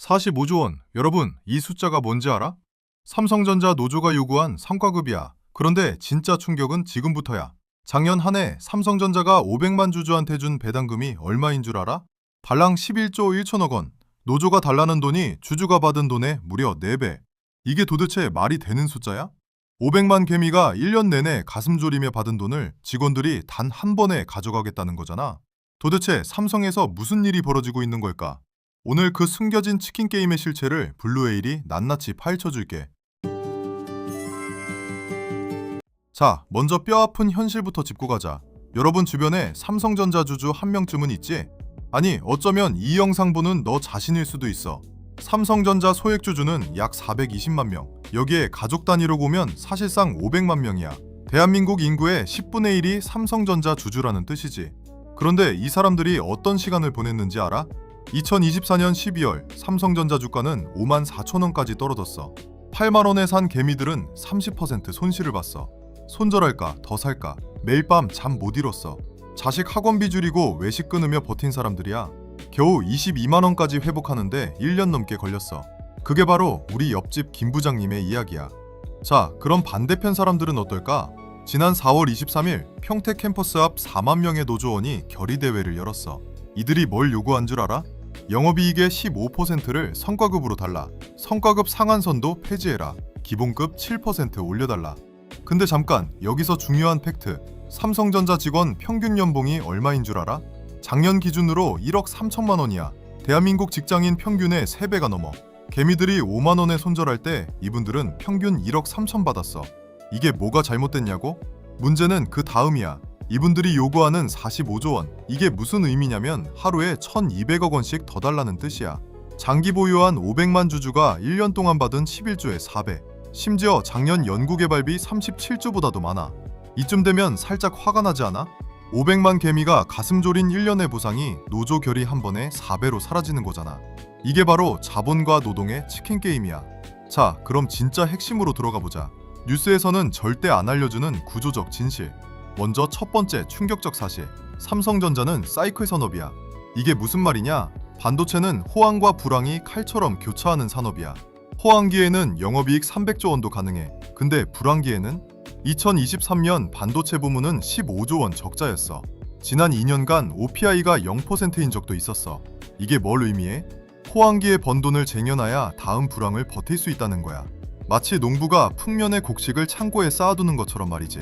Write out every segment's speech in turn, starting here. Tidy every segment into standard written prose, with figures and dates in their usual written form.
45조 원. 여러분, 이 숫자가 뭔지 알아? 삼성전자 노조가 요구한 성과급이야. 그런데 진짜 충격은 지금부터야. 작년 한 해 삼성전자가 500만 주주한테 준 배당금이 얼마인 줄 알아? 달랑 11조 1천억 원. 노조가 달라는 돈이 주주가 받은 돈의 무려 4배. 이게 도대체 말이 되는 숫자야? 500만 개미가 1년 내내 가슴 졸이며 받은 돈을 직원들이 단 한 번에 가져가겠다는 거잖아. 도대체 삼성에서 무슨 일이 벌어지고 있는 걸까? 오늘 그 숨겨진 치킨 게임의 실체를 블루에일이 낱낱이 파헤쳐줄게. 자, 먼저 뼈아픈 현실부터 짚고 가자. 여러분 주변에 삼성전자 주주 한 명쯤은 있지? 아니, 어쩌면 이 영상 보는 너 자신일 수도 있어. 삼성전자 소액 주주는 약 420만 명. 여기에 가족 단위로 보면 사실상 500만 명이야. 대한민국 인구의 10분의 1이 삼성전자 주주라는 뜻이지. 그런데 이 사람들이 어떤 시간을 보냈는지 알아? 2024년 12월 삼성전자 주가는 5만 4천 원까지 떨어졌어. 8만 원에 산 개미들은 30% 손실을 봤어. 손절할까 더 살까 매일 밤 잠 못 이뤘어. 자식 학원비 줄이고 외식 끊으며 버틴 사람들이야. 겨우 22만 원까지 회복하는데 1년 넘게 걸렸어. 그게 바로 우리 옆집 김 부장님의 이야기야. 자, 그럼 반대편 사람들은 어떨까? 지난 4월 23일 평택 캠퍼스 앞 4만 명의 노조원이 결의대회를 열었어. 이들이 뭘 요구한 줄 알아? 영업이익의 15%를 성과급으로 달라. 성과급 상한선도 폐지해라. 기본급 7% 올려달라. 근데 잠깐, 여기서 중요한 팩트. 삼성전자 직원 평균 연봉이 얼마인 줄 알아? 작년 기준으로 1억 3천만 원이야. 대한민국 직장인 평균의 3배가 넘어. 개미들이 5만 원에 손절할 때 이분들은 평균 1억 3천 받았어. 이게 뭐가 잘못됐냐고? 문제는 그 다음이야. 이분들이 요구하는 45조 원. 이게 무슨 의미냐면 하루에 1,200억 원씩 더 달라는 뜻이야. 장기 보유한 500만 주주가 1년 동안 받은 11조의 4배. 심지어 작년 연구개발비 37조보다도 많아. 이쯤 되면 살짝 화가 나지 않아? 500만 개미가 가슴 졸인 1년의 보상이 노조 결의 한 번에 4배로 사라지는 거잖아. 이게 바로 자본과 노동의 치킨 게임이야. 자, 그럼 진짜 핵심으로 들어가 보자. 뉴스에서는 절대 안 알려주는 구조적 진실. 먼저 첫 번째 충격적 사실. 삼성전자는 사이클 산업이야. 이게 무슨 말이냐? 반도체는 호황과 불황이 칼처럼 교차하는 산업이야. 호황기에는 영업이익 300조 원도 가능해. 근데 불황기에는 2023년 반도체 부문은 15조 원 적자였어. 지난 2년간 OPI가 0%인 적도 있었어. 이게 뭘 의미해? 호황기에 번 돈을 쟁여놔야 다음 불황을 버틸 수 있다는 거야. 마치 농부가 풍년의 곡식을 창고에 쌓아두는 것처럼 말이지.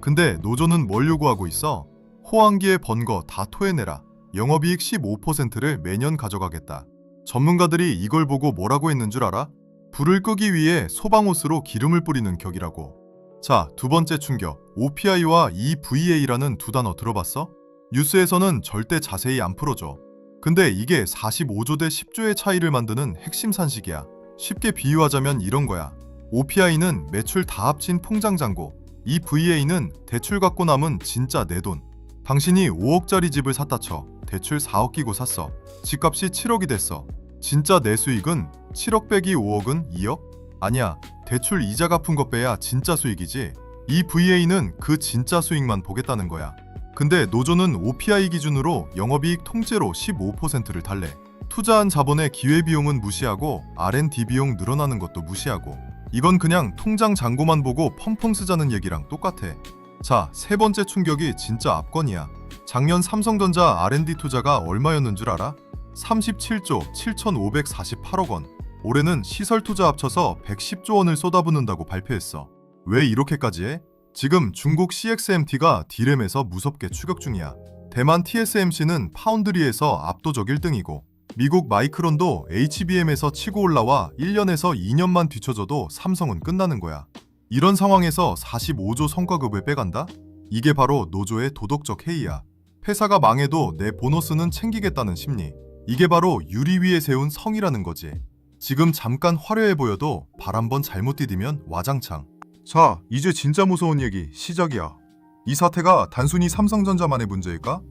근데 노조는 뭘 요구하고 있어? 호황기에 번 거 다 토해내라. 영업이익 15%를 매년 가져가겠다. 전문가들이 이걸 보고 뭐라고 했는 줄 알아? 불을 끄기 위해 소방호스로 기름을 뿌리는 격이라고. 자, 두 번째 충격. OPI와 EVA라는 두 단어 들어봤어? 뉴스에서는 절대 자세히 안 풀어줘. 근데 이게 45조 대 10조의 차이를 만드는 핵심 산식이야. 쉽게 비유하자면 이런 거야. OPI는 매출 다 합친 통장잔고, EVA는 대출 갖고 남은 진짜 내 돈. 당신이 5억짜리 집을 샀다 쳐. 대출 4억 끼고 샀어. 집값이 7억이 됐어. 진짜 내 수익은 7억 빼기 5억은 2억? 아니야. 대출 이자 갚은 것 빼야 진짜 수익이지. EVA는 그 진짜 수익만 보겠다는 거야. 근데 노조는 OPI 기준으로 영업이익 통째로 15%를 달래. 투자한 자본의 기회비용은 무시하고 R&D 비용 늘어나는 것도 무시하고. 이건 그냥 통장 잔고만 보고 펑펑 쓰자는 얘기랑 똑같아. 자, 세 번째 충격이 진짜 압권이야. 작년 삼성전자 R&D 투자가 얼마였는 줄 알아? 37조 7,548억 원. 올해는 시설 투자 합쳐서 110조 원을 쏟아붓는다고 발표했어. 왜 이렇게까지 해? 지금 중국 CXMT가 D램에서 무섭게 추격 중이야. 대만 TSMC는 파운드리에서 압도적 1등이고 미국 마이크론도 HBM에서 치고 올라와 1년에서 2년만 뒤쳐져도 삼성은 끝나는 거야. 이런 상황에서 45조 성과급을 빼간다? 이게 바로 노조의 도덕적 해이야. 회사가 망해도 내 보너스는 챙기겠다는 심리. 이게 바로 유리 위에 세운 성이라는 거지. 지금 잠깐 화려해 보여도 발 한번 잘못 디디면 와장창. 자, 이제 진짜 무서운 얘기 시작이야. 이 사태가 단순히 삼성전자만의 문제일까?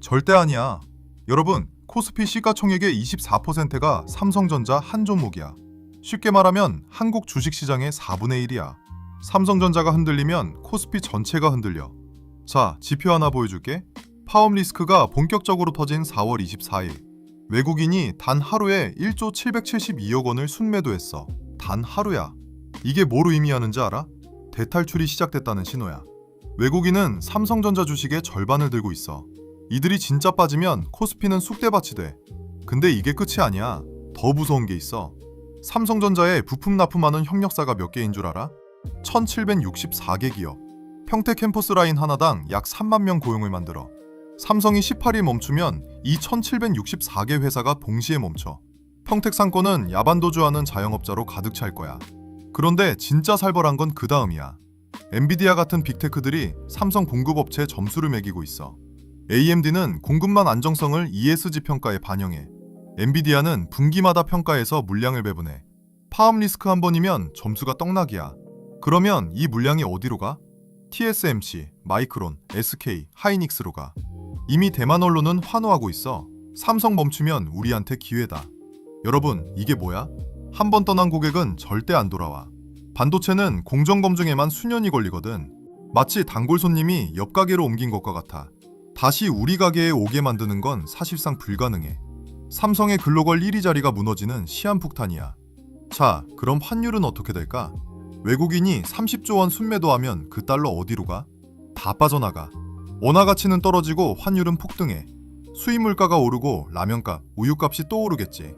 절대 아니야. 여러분, 코스피 시가총액의 24%가 삼성전자 한 종목이야. 쉽게 말하면 한국 주식시장의 4분의 1이야. 삼성전자가 흔들리면 코스피 전체가 흔들려. 자, 지표 하나 보여줄게. 파업 리스크가 본격적으로 터진 4월 24일. 외국인이 단 하루에 1조 772억 원을 순매도했어. 단 하루야. 이게 뭘 의미하는지 알아? 대탈출이 시작됐다는 신호야. 외국인은 삼성전자 주식의 절반을 들고 있어. 이들이 진짜 빠지면 코스피는 쑥대밭이 돼. 근데 이게 끝이 아니야. 더 무서운 게 있어. 삼성전자에 부품 납품하는 협력사가 몇 개인 줄 알아? 1764개 기업. 평택 캠퍼스 라인 하나당 약 3만 명 고용을 만들어. 삼성이 18일 멈추면 이 1764개 회사가 동시에 멈춰. 평택 상권은 야반도주하는 자영업자로 가득 찰 거야. 그런데 진짜 살벌한 건 그 다음이야. 엔비디아 같은 빅테크들이 삼성 공급업체에 점수를 매기고 있어. AMD는 공급만 안정성을 ESG 평가에 반영해. 엔비디아는 분기마다 평가해서 물량을 배분해. 파업 리스크 한 번이면 점수가 떡락이야. 그러면 이 물량이 어디로 가? TSMC, 마이크론, SK, 하이닉스로 가. 이미 대만 언론은 환호하고 있어. 삼성 멈추면 우리한테 기회다. 여러분, 이게 뭐야? 한 번 떠난 고객은 절대 안 돌아와. 반도체는 공정검증에만 수년이 걸리거든. 마치 단골 손님이 옆 가게로 옮긴 것과 같아. 다시 우리 가게에 오게 만드는 건 사실상 불가능해. 삼성의 글로벌 1위 자리가 무너지는 시한폭탄이야. 자, 그럼 환율은 어떻게 될까? 외국인이 30조 원 순매도하면 그 달러 어디로 가? 다 빠져나가. 원화 가치는 떨어지고 환율은 폭등해. 수입 물가가 오르고 라면값, 우유값이 또 오르겠지.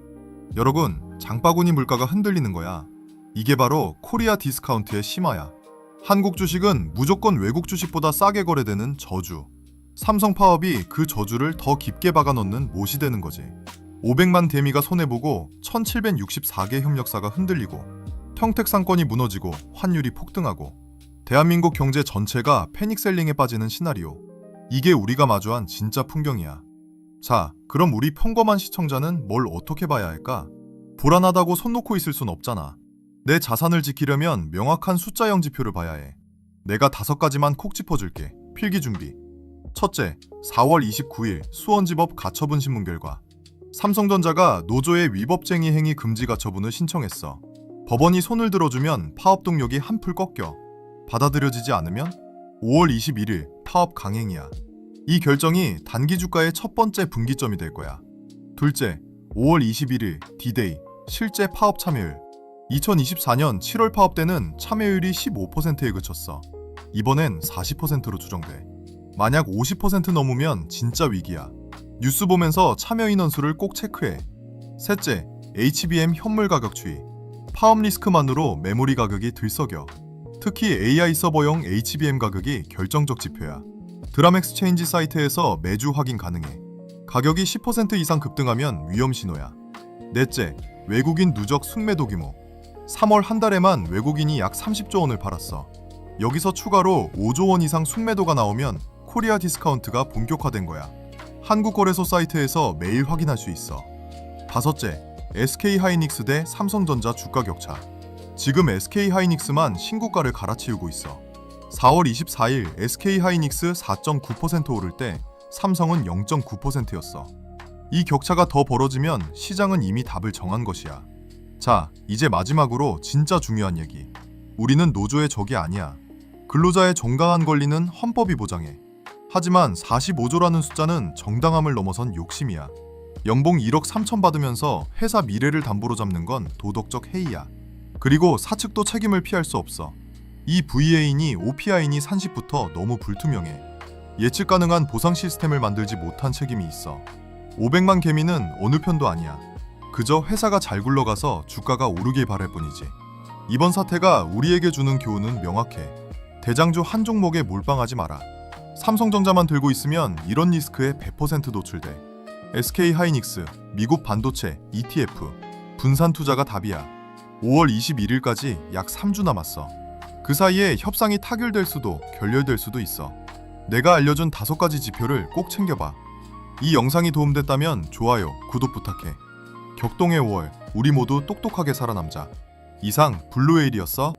여러분, 장바구니 물가가 흔들리는 거야. 이게 바로 코리아 디스카운트의 심화야. 한국 주식은 무조건 외국 주식보다 싸게 거래되는 저주. 삼성 파업이 그 저주를 더 깊게 박아넣는 못이 되는 거지. 500만 대미가 손해보고 1764개 협력사가 흔들리고 평택 상권이 무너지고 환율이 폭등하고 대한민국 경제 전체가 패닉셀링에 빠지는 시나리오. 이게 우리가 마주한 진짜 풍경이야. 자, 그럼 우리 평범한 시청자는 뭘 어떻게 봐야 할까? 불안하다고 손 놓고 있을 순 없잖아. 내 자산을 지키려면 명확한 숫자형 지표를 봐야 해. 내가 5가지만 콕 짚어줄게. 필기 준비. 첫째, 4월 29일 수원지법 가처분 신문 결과. 삼성전자가 노조의 위법쟁이 행위 금지 가처분을 신청했어. 법원이 손을 들어주면 파업 동력이 한풀 꺾여. 받아들여지지 않으면 5월 21일 파업 강행이야. 이 결정이 단기 주가의 첫 번째 분기점이 될 거야. 둘째, 5월 21일 D-Day 실제 파업 참여율. 2024년 7월 파업 때는 참여율이 15%에 그쳤어. 이번엔 40%로 추정돼. 만약 50% 넘으면 진짜 위기야. 뉴스 보면서 참여 인원수를 꼭 체크해. 셋째, HBM 현물 가격 추이. 파업 리스크만으로 메모리 가격이 들썩여. 특히 AI 서버용 HBM 가격이 결정적 지표야. 드람엑스체인지 사이트에서 매주 확인 가능해. 가격이 10% 이상 급등하면 위험 신호야. 넷째, 외국인 누적 순매도 규모. 3월 한 달에만 외국인이 약 30조 원을 팔았어. 여기서 추가로 5조 원 이상 순매도가 나오면 코리아 디스카운트가 본격화된 거야. 한국거래소 사이트에서 매일 확인할 수 있어. 다섯째, SK하이닉스 대 삼성전자 주가 격차. 지금 SK하이닉스만 신고가를 갈아치우고 있어. 4월 24일 SK하이닉스 4.9% 오를 때 삼성은 0.9%였어. 이 격차가 더 벌어지면 시장은 이미 답을 정한 것이야. 자, 이제 마지막으로 진짜 중요한 얘기. 우리는 노조의 적이 아니야. 근로자의 정당한 권리는 헌법이 보장해. 하지만 45조라는 숫자는 정당함을 넘어선 욕심이야. 연봉 1억 3천 받으면서 회사 미래를 담보로 잡는 건 도덕적 해이야. 그리고 사측도 책임을 피할 수 없어. 이 VA인이 OPI인이 산식부터 너무 불투명해. 예측 가능한 보상 시스템을 만들지 못한 책임이 있어. 500만 개미는 어느 편도 아니야. 그저 회사가 잘 굴러가서 주가가 오르길 바랄 뿐이지. 이번 사태가 우리에게 주는 교훈은 명확해. 대장주 한 종목에 몰빵하지 마라. 삼성전자만 들고 있으면 이런 리스크에 100% 노출돼. SK하이닉스, 미국 반도체, ETF, 분산 투자가 답이야. 5월 21일까지 약 3주 남았어. 그 사이에 협상이 타결될 수도 결렬될 수도 있어. 내가 알려준 5가지 지표를 꼭 챙겨봐. 이 영상이 도움됐다면 좋아요, 구독 부탁해. 격동의 5월, 우리 모두 똑똑하게 살아남자. 이상 블루웨일이었어.